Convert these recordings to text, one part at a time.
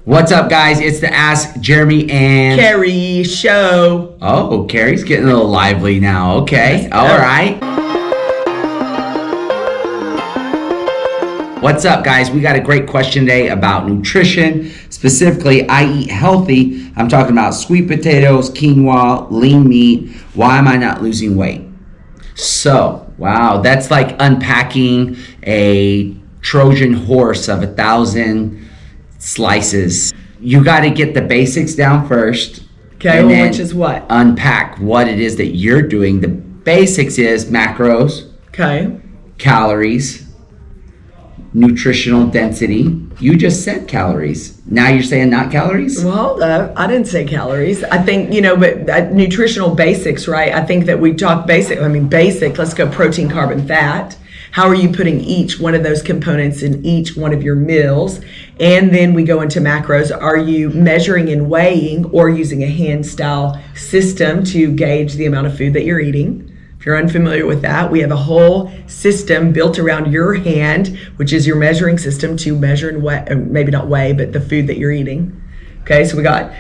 What's up, guys? It's the Ask Jeremy and Carey show. Oh, Carey's getting a little lively now. Okay. All right. What's up, guys? We got a great question today about nutrition. Specifically, I eat healthy. I'm talking about sweet potatoes, quinoa, lean meat. Why am I not losing weight? So, wow, that's like unpacking a Trojan horse of 1,000 slices. You got to get the basics down first. Okay, well, which is what? Unpack what it is that you're doing. The basics is macros, Okay. calories, nutritional density. You just said calories. Now you're saying not calories? Well, I didn't say calories. I think, but nutritional basics, right? I think that we talk basic. Let's go protein, carb, and fat. How are you putting each one of those components in each one of your meals? And then we go into macros. Are you measuring and weighing or using a hand style system to gauge the amount of food that you're eating? If you're unfamiliar with that, we have a whole system built around your hand, which is your measuring system to measure and weigh, maybe not weigh, but the food that you're eating. Okay, so we got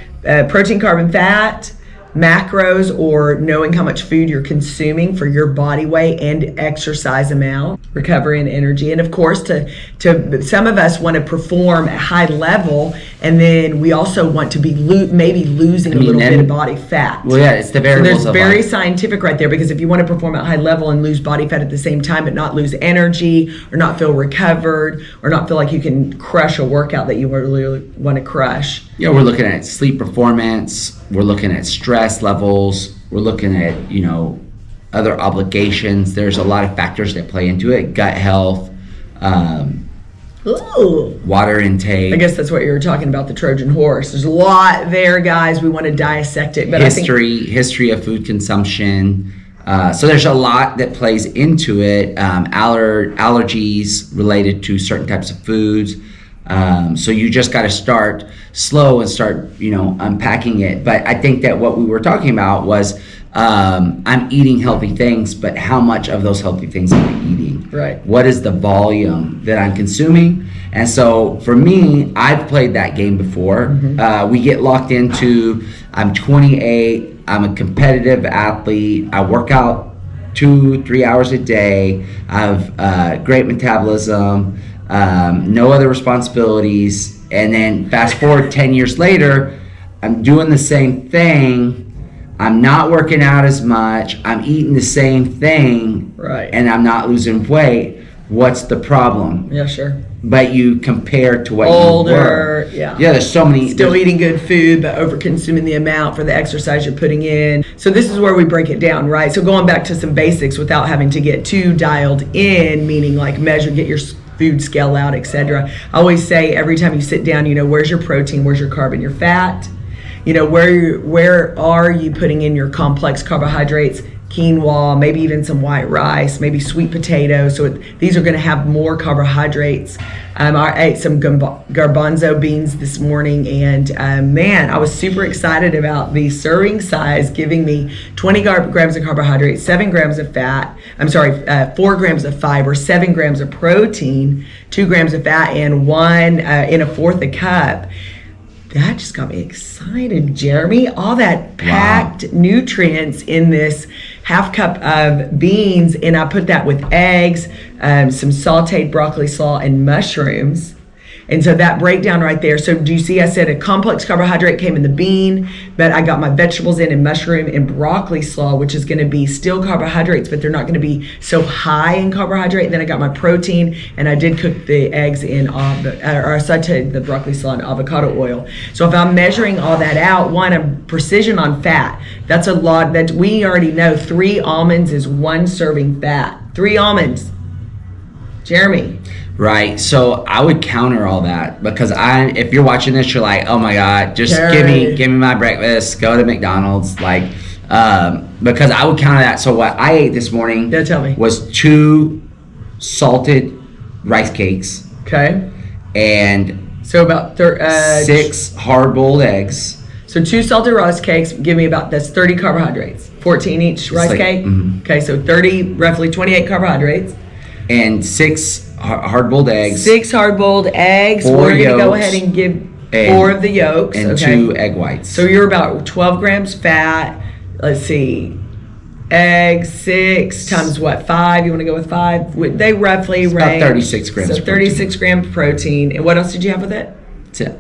protein, carb, and fat, macros, or knowing how much food you're consuming for your body weight and exercise amount, recovery and energy. And of course, to some of us want to perform at high level, and then we also want to be maybe losing a little bit of body fat. Well, yeah, it's the variables. So there's very scientific right there, because if you want to perform at high level and lose body fat at the same time, but not lose energy or not feel recovered or not feel like you can crush a workout that you really want to crush. Yeah, we're looking at sleep performance. We're looking at stress levels. We're looking at, other obligations. There's a lot of factors that play into it. Gut health, water intake. I guess that's what you were talking about, the Trojan horse. There's a lot there, guys. We want to dissect it. But history of food consumption. So there's a lot that plays into it. Allergies related to certain types of foods. So you just got to start slow and start, unpacking it. But I think that what we were talking about was I'm eating healthy things, but how much of those healthy things am I eating? Right. What is the volume that I'm consuming? And so for me, I've played that game before. Mm-hmm. We get locked into, I'm 28, I'm a competitive athlete, I work out 2-3 hours a day, I have great metabolism, no other responsibilities, and then fast forward 10 years later, I'm doing the same thing, I'm not working out as much, I'm eating the same thing, right, and I'm not losing weight. What's the problem? Yeah, sure. But you compare to what older, you were. Yeah, there's so many. Still eating good food, but over consuming the amount for the exercise you're putting in. So this is where we break it down, right? So going back to some basics without having to get too dialed in, meaning like measure, get your food scale out, etc. I always say every time you sit down, where's your protein, where's your carb and your fat? Where are you putting in your complex carbohydrates, quinoa, maybe even some white rice, maybe sweet potatoes. So these are going to have more carbohydrates. I ate some garbanzo beans this morning, and man, I was super excited about the serving size giving me 20 grams of carbohydrates, 7 grams of fat. 4 grams of fiber, 7 grams of protein, 2 grams of fat, and 1 a cup. That just got me excited, Jeremy. All that packed nutrients in this half cup of beans, and I put that with eggs, some sauteed broccoli slaw, and mushrooms. And so that breakdown right there. So do you see, I said a complex carbohydrate came in the bean, but I got my vegetables in mushroom and broccoli slaw, which is going to be still carbohydrates, but they're not going to be so high in carbohydrate. Then I got my protein, and I did cook the eggs in, or I sauteed the broccoli slaw in avocado oil. So if I'm measuring all that out, I'm precision on fat. That's a lot. That we already know 3 almonds is 1 serving fat. 3 almonds. Jeremy. Right, so I would counter all that, because if you're watching this, you're like, oh my God, just give me my breakfast, go to McDonald's, because I would counter that. So what I ate this morning was 2 salted rice cakes. Okay. And so about 6 hard-boiled eggs. So 2 salted rice cakes give me that's 30 carbohydrates, 14 each rice cake. Mm-hmm. Okay, so 30, roughly 28 carbohydrates. And 6 hard-boiled eggs. 6 hard-boiled eggs. 4 We're going to yolks. go ahead and give And, 4 of the yolks. And okay. 2 egg whites. So you're about 12 grams fat. Let's see. Eggs, 6 times what? 5? You want to go with 5? They roughly it's range. about 36 grams. So 36 grams protein. And what else did you have with it? That's it.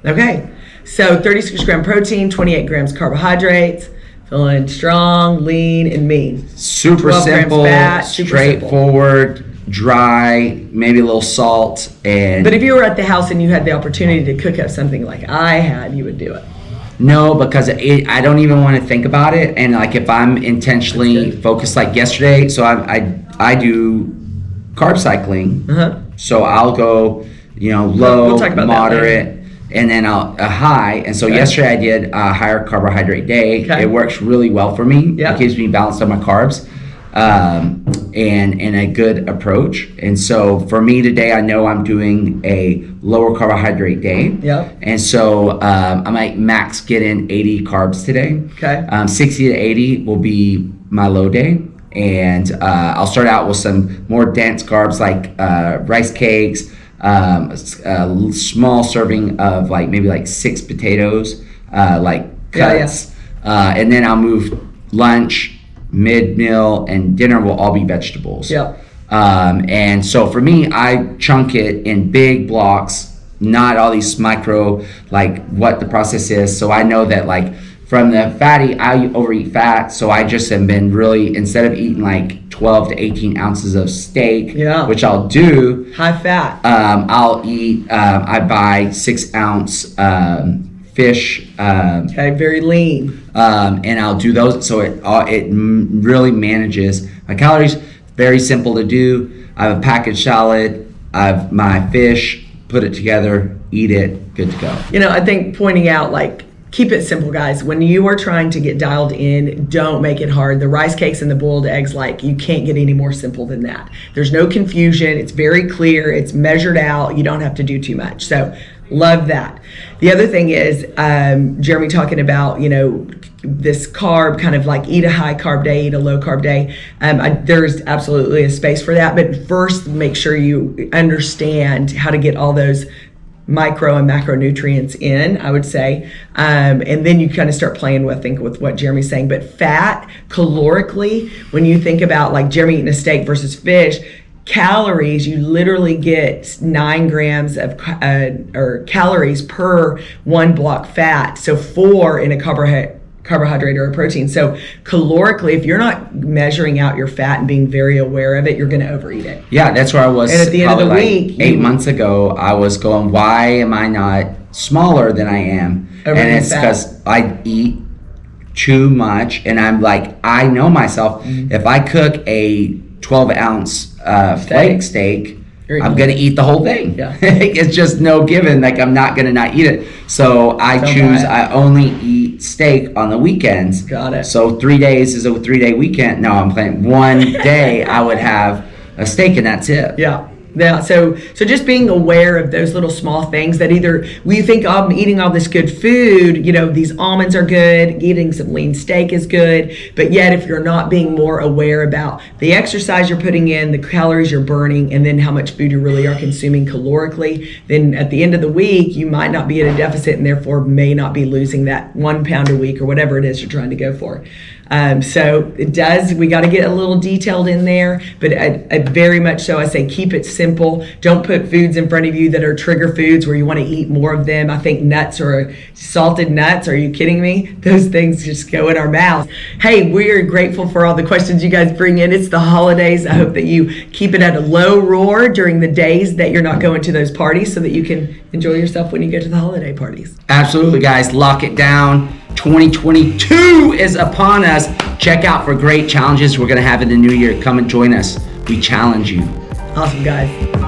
Okay. So 36 gram protein, 28 grams carbohydrates. Feeling strong, lean, and mean. Super simple, straightforward, dry, maybe a little salt. But if you were at the house and you had the opportunity to cook up something like I had, you would do it. No, because I don't even want to think about it. And like if I'm intentionally focused, like yesterday, so I do carb cycling. So I'll go, low, we'll talk about moderate, and then a high. And so yesterday I did a higher carbohydrate day. It works really well for me. It keeps me balanced on my carbs. And a good approach. And so for me today, I know I'm doing a lower carbohydrate day. And so I might max get in 80 carbs today. 60 to 80 will be my low day. And I'll start out with some more dense carbs like rice cakes, a small serving of maybe 6 potatoes, cuts. And then I'll move lunch, mid-meal, and dinner will all be vegetables. And so for me, I chunk it in big blocks, not all these micro, what the process is. So I know that from the fatty, I overeat fat. So I just have been really, instead of eating 12 to 18 ounces of steak, which I'll do. High fat. I'll eat, I buy 6-ounce fish. Very lean. And I'll do those. So it really manages my calories. Very simple to do. I have a packaged salad. I have my fish, put it together, eat it, good to go. I think pointing out keep it simple, guys. When you are trying to get dialed in, don't make it hard. The rice cakes and the boiled eggs, you can't get any more simple than that. There's no confusion. It's very clear. It's measured out. You don't have to do too much. So love that. The other thing is, Jeremy talking about, this carb kind of eat a high carb day, eat a low carb day. There's absolutely a space for that. But first, make sure you understand how to get all those micro and macronutrients in, I would say. And then you kind of start playing with what Jeremy's saying. But fat, calorically, when you think about Jeremy eating a steak versus fish, calories, you literally get 9 grams of calories per 1 block fat. So 4 in a carbohydrate or a protein. So calorically, if you're not measuring out your fat and being very aware of it, you're going to overeat it. Yeah, that's where I was. And at the end of the week, 8 months ago, I was going, why am I not smaller than I am? And it's because I eat too much, and I'm I know myself. If I cook a 12-ounce flake steak, I'm going to eat the whole thing. It's just no given. I'm not going to not eat it. So I only eat steak on the weekends. Got it. So 3 days is a 3-day weekend. No, I'm playing. One day I would have a steak and that's it. Yeah, so just being aware of those little small things that either we think I'm eating all this good food, these almonds are good, eating some lean steak is good, but yet if you're not being more aware about the exercise you're putting in, the calories you're burning, and then how much food you really are consuming calorically, then at the end of the week, you might not be at a deficit and therefore may not be losing that 1 pound a week or whatever it is you're trying to go for. So we got to get a little detailed in there, but I very much so I say keep it simple. Don't put foods in front of you that are trigger foods where you want to eat more of them. I think nuts or salted nuts, are you kidding me? Those things just go in our mouths. Hey, we are grateful for all the questions you guys bring in. It's the holidays. I hope that you keep it at a low roar during the days that you're not going to those parties so that you can enjoy yourself when you go to the holiday parties. Absolutely, guys. Lock it down. 2022 is upon us. Check out for great challenges we're going to have in the new year. Come and join us. We challenge you. Awesome, guys.